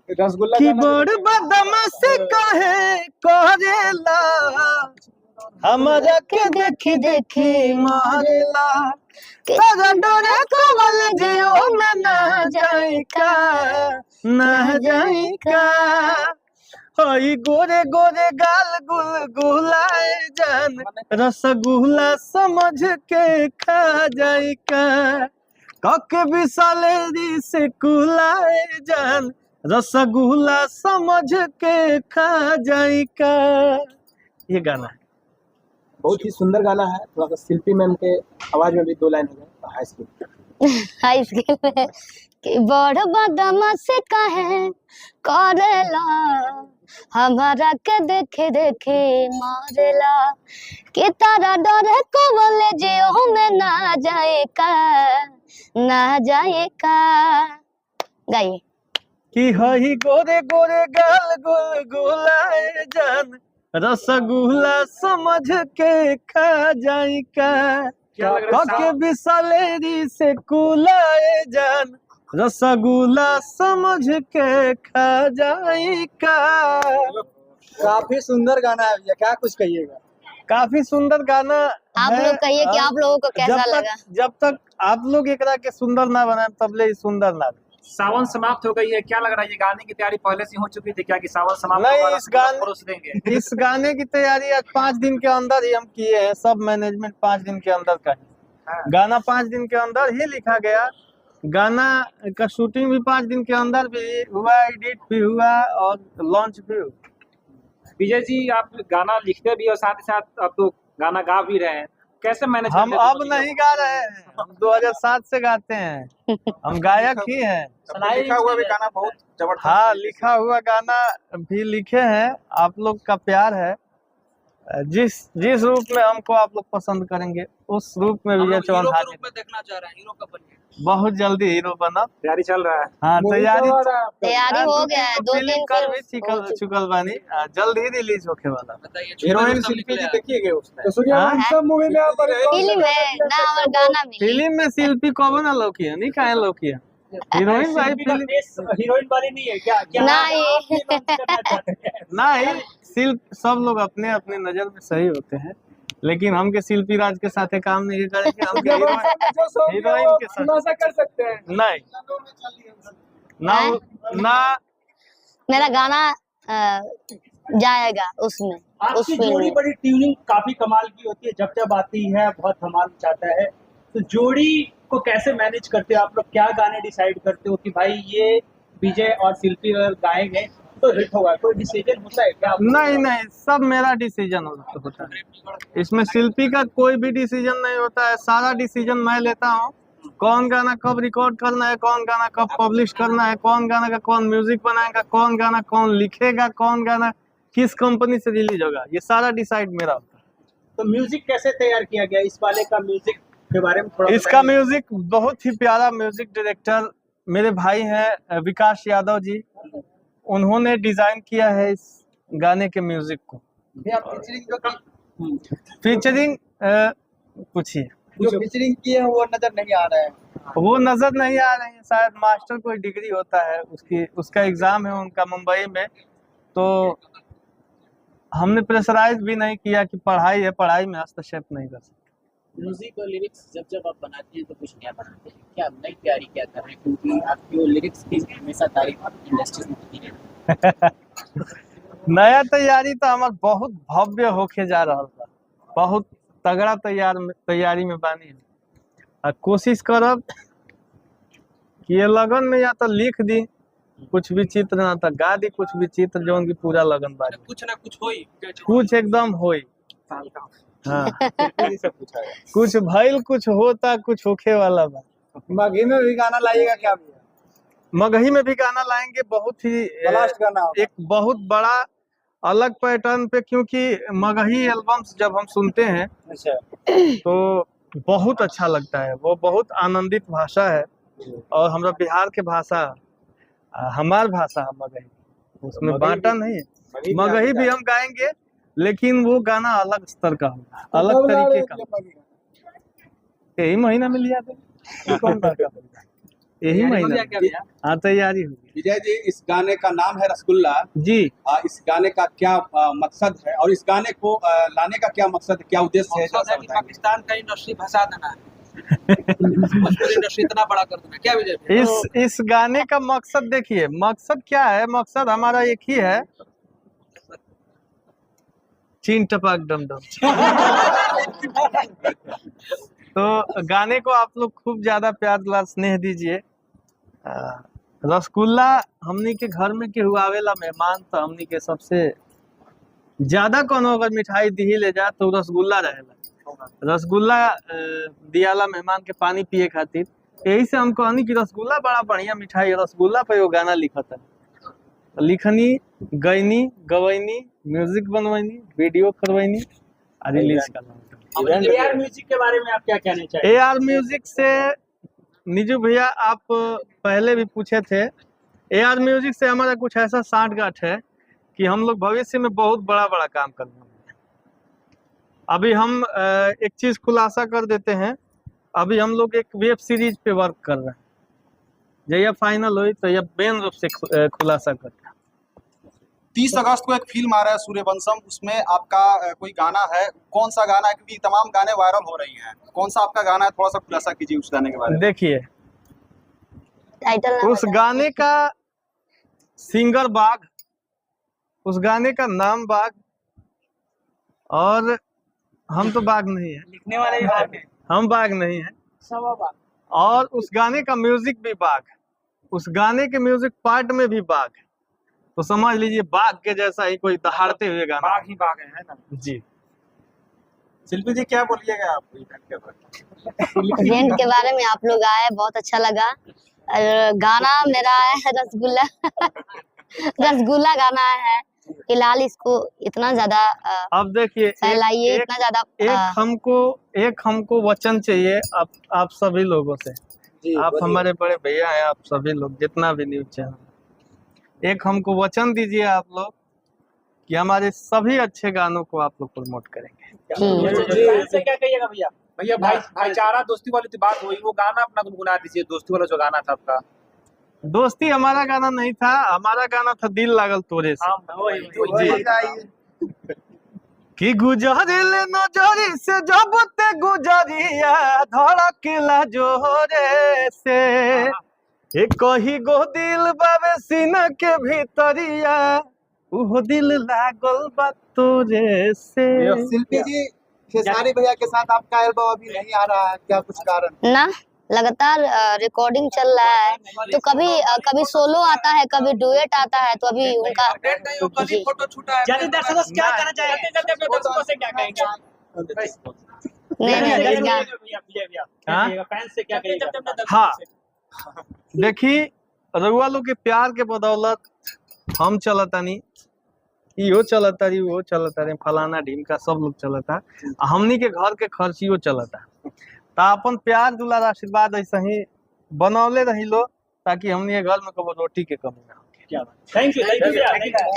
रसगुल्ला की बड़ बदमाशी काहे करेला, हमरा के देखी देखी मारेला, तारा डोरे कमल जियो में ना जाए का, ना जाए का। हई गोरे गोरे गाल गुल गुलाए जान, रसगुल्ला समझ के खा जाए का, कके बिसलेरी से कुलाए जान, रसगुल्ला समझ के खा जाए का। ये गाना है। बहुत ही सुंदर गाना है। थोड़ा सा शिल्पी मैम के आवाज में भी 2 लाइन हो जाए। हाई स्कूल हाई स्कूल में कि बड़ बदमाशी काहे करेला, हमारा के देखे देखे मारेला, कि तारा डरे कवले जियो में ना जाए का, ना जाए का। गाइए। कि हई गोरे गोरे गाल गुल गुलाए जान, रसगुल्ला समझ के खा जाए का, कके बिसलेरी से कुलाए जान, रसगुल्ला समझ के खा जाए का। काफी सुंदर गाना है भैया, क्या कुछ कहिएगा? काफी सुंदर गाना आप है। लोग कहिए कि आप लोगों को कैसा लगा। जब तक आप लोग एकरा के सुंदर ना बनाए तबले ही सुंदर ना। सावन समाप्त हो गई है, क्या लग रहा है ये गाने की तैयारी पहले से हो चुकी थी क्या कि सावन समाप्त नहीं, होगा, इस गाने परोस देंगे? इस गाने की तैयारी आज 5 दिन के अंदर ही हम किए हैं। सब मैनेजमेंट 5 दिन के अंदर का है। गाना 5 दिन के अंदर ही लिखा गया। गाना का शूटिंग भी 5 दिन के अंदर भी हुआ, एडिट भी हुआ और लॉन्च भी हुआ। विजय जी, आप गाना लिखते भी और साथ ही साथ आप तो गाना गा भी रहे हैं, कैसे मैनेज हम अब नहीं गा रहे हैं, हम 2007 से गाते हैं। हम गायक ही हैं। लिखा हुआ भी गाना बहुत जबरदस्त। हाँ, लिखा हुआ गाना भी लिखे हैं। आप लोग का प्यार है। जिस रूप में हमको आप लोग पसंद करेंगे उस रूप में विजय चौहान हाजिर में देखना चाह रहे हैं, हीरो कब बनिए? बहुत जल्दी हीरो बना। तैयारी चल रहा है? हाँ, तैयारी हो गया है, 2 दिन कर भी चुकल बानी, जल्द ही रिलीज होके वाला। हीरोइन शिल्पी जी देखिएगा उसमें। तो सूर्यवंशम मूवी में आप फिल्म है ना और गाना में। फिल्म में शिल्पी कौन ना लौकी है, नहीं काहे लौकी है। हीरोइन भाई फिल्म हीरोइन वाली नहीं है क्या? नहीं, शिल्प सब लोग अपने अपने नजर में सही होते हैं, लेकिन हम के शिल्पी राज के साथ काम नहीं करेंगे। हम हीरोइन के साथ कर सकते हैं। नहीं ना मेरा गाना जाएगा उसमें। आपकी जोड़ी बड़ी ट्यूनिंग काफी कमाल की होती है, जब जब आती है बहुत धमाल मचाता है। तो जोड़ी को कैसे मैनेज करते हो आप लोग? क्या गाने डिसाइड करते हो कि भाई ये विजय और शिल्पी अगर गाएंगे तो हिट होगा? कोई डिसीजन होता है क्या? नहीं, सब मेरा डिसीजन होता है। इसमें शिल्पी का कोई भी डिसीजन नहीं होता है। सारा डिसीजन मैं लेता हूँ। कौन गाना कब रिकॉर्ड करना है, कौन गाना कब पब्लिश करना है, कौन गाना का कौन म्यूजिक बनाएगा, कौन गाना कौन लिखेगा, कौन गाना किस कंपनी से रिलीज होगा, ये सारा डिसाइड मेरा होता है। तो म्यूजिक कैसे तैयार किया गया? इस वाले का म्यूजिक के बारे में थोड़ा इसका म्यूजिक बहुत ही प्यारा म्यूजिक डायरेक्टर मेरे भाई हैं विकास यादव जी, उन्होंने डिजाइन किया है इस गाने के म्यूजिक को। फीचरिंग पूछिए। जो फीचरिंग किए हैं वो नजर नहीं आ रहा है। वो नजर नहीं आ रहे हैं। शायद मास्टर कोई डिग्री होता है, उसका एग्जाम है उनका मुंबई में, तो हमने प्रेशराइज भी नहीं किया कि पढ़ाई है, पढ़ाई में हस्तक्षेप नहीं कर सकते। म्यूजिक और लिरिक्स जब आप बनाते हैं तो कुछ नया बनाते हैं, क्या नई तैयारी क्या कर रहे हैं? क्योंकि आपकी लिरिक्स की हमेशा तारीफ इंडस्ट्री में होती है। नया तैयारी तो हमार बहुत भव्य होके जा रहा था, बहुत तगड़ा तैयारी में बानी है। कोशिश करब कि ये लगन में या तो लिख दी कुछ भी चित्र, ना तो गा दी कुछ भी चित्र, जो उनकी पूरा लगन बानी कुछ ना कुछ होई, कुछ एकदम होई। हाँ, कुछ भइल, कुछ होता, कुछ होखे वाला बा। मगही में भी गाना लाइएगा क्या भैया? मगही में भी गाना लाएंगे, बहुत ही गाना एक बहुत बड़ा अलग पैटर्न पे, क्योंकि मगही एल्बम्स जब हम सुनते हैं तो बहुत अच्छा लगता है। वो बहुत आनंदित भाषा है और हमरा बिहार के भाषा, हमार भाषा है मगही, उसमें बांटा नहीं है। मगही भी हम गाएंगे, लेकिन वो गाना अलग स्तर का होगा, अलग तरीके का। यही महीना में लिया था। यही तैयारी हो महीना गया क्या भैया? हाँ तैयारी होगी विजय जी, इस गाने का नाम है रसगुल्ला। जी। इस गाने का क्या मकसद है और इस गाने को लाने का क्या मकसद है, क्या उद्देश्य है, मकसद जरा है कि बताएं। पाकिस्तान का इंडस्ट्री फंसा देना है, भोजपुरी इंडस्ट्री इतना बड़ा कर देना, क्या विजय भैया? इस गाने का मकसद देखिए, मकसद क्या है, मकसद हमारा एक ही है, चीन टपाक डम डम। तो गाने को आप लोग खूब ज्यादा प्यार दुलार स्नेह दीजिए। रसगुल्ला हमनी के घर में केहू आवेला मेहमान तो हमनी के सबसे ज्यादा कोनो अगर मिठाई दी ले जा तो रसगुल्ला रहेला। रसगुल्ला दियाला मेहमान के पानी पिए खातिर, यही से हम कहनी कि रसगुल्ला बड़ा बढ़िया मिठाई है, रसगुल्ला पे एगो गाना लिखत है। लिखनी, गईनी, गवैनी, म्यूजिक बनवैनी, वीडियो करवैनी और रिलीज करना। एआर म्यूजिक के बारे में आप क्या कहना चाहिए? एआर म्यूजिक से निजू भैया आप पहले भी पूछे थे, एआर म्यूजिक से हमारा कुछ ऐसा सांठगांठ है कि हम लोग भविष्य में बहुत बड़ा बड़ा काम करने वाले हैं। अभी हम एक चीज खुलासा कर देते हैं, अभी हम लोग एक वेब सीरीज पे वर्क कर रहे हैं, जब फाइनल हुई तो यह मेन रूप से खुलासा कर। 30 अगस्त को एक फिल्म आ रहा है सूर्यवंशम, उसमें आपका कोई गाना है, कौन सा गाना है? क्योंकि तमाम गाने वायरल हो रही हैं, कौन सा आपका गाना है, थोड़ा सा खुलासा कीजिए उस गाने के बारे में। देखिए, टाइटल ना उस गाने का सिंगर बाघ, उस गाने का नाम बाघ, और हम तो बाघ नहीं है, लिखने वाले भी बात है, हम बाघ नहीं है, सब बात। और उस गाने का म्यूजिक भी बाघ, उस गाने के म्यूजिक पार्ट में भी बाघ, तो समझ लीजिए बाघ के जैसा ही कोई दहाड़ते हुए गाना। बाघ ही बाघ है ना जी। शिल्पी जी क्या बोलिएगा आप इवेंट के बारे में? इवेंट के बारे में आप लोग आए, बहुत अच्छा लगा। और गाना मेरा है रसगुल्ला। रसगुल्ला गाना है, फिलहाल इसको इतना ज्यादा अब देखिए, फैलाइए, इतना ज्यादा एक हमको वचन चाहिए आप सभी लोगों से। आप हमारे बड़े भैया हैं, आप सभी लोग जितना भी न्यूज चैनल, एक हमको वचन दीजिए आप लोग कि हमारे सभी अच्छे गानों को आप लोग प्रमोट करेंगे। से क्या कहिएगा भैया? भैया भाईचारा दोस्ती वाली तो बात हुई, वो गाना अपना गुनगुना दीजिए, दोस्ती वाला जो गाना था आपका। दोस्ती हमारा गाना नहीं था, हमारा गाना था दिल लागल तोरे से। कि गुजरिल नजरी से जब ते गुजरिया धड़कला जोरे से, एक कही गो दिल बाबे सीना के भीतरिया, उहो दिल लागल बा तोरे से। शिल्पी जी, खेसारी भैया के साथ आपका एल्बम अभी नहीं आ रहा है, क्या कुछ कारण? ना, लगातार रिकॉर्डिंग चल रहा है, तो कभी सोलो आता है, कभी डुएट आता है, तो अभी उनका फोटो छूटा है। यानी दर्शकों से क्या कहना चाहेंगे? दर्शकों से क्या कहेंगे? नहीं फैंस से क्या कहेंगे? हाँ, देखी रउआ लोग के प्यार के बदौलत हम चलतानी, इहो चलता रही, वो चलता रही, फलाना ढीमका सब लोग चलता, हमनी के घर के खर्चियो चलता। तो अपन प्यार दुलार आशीर्वाद ऐसा ही बनौले रही लो, ताकि हमनी के घर में कबो रोटी के कमी ना हो। Thank you.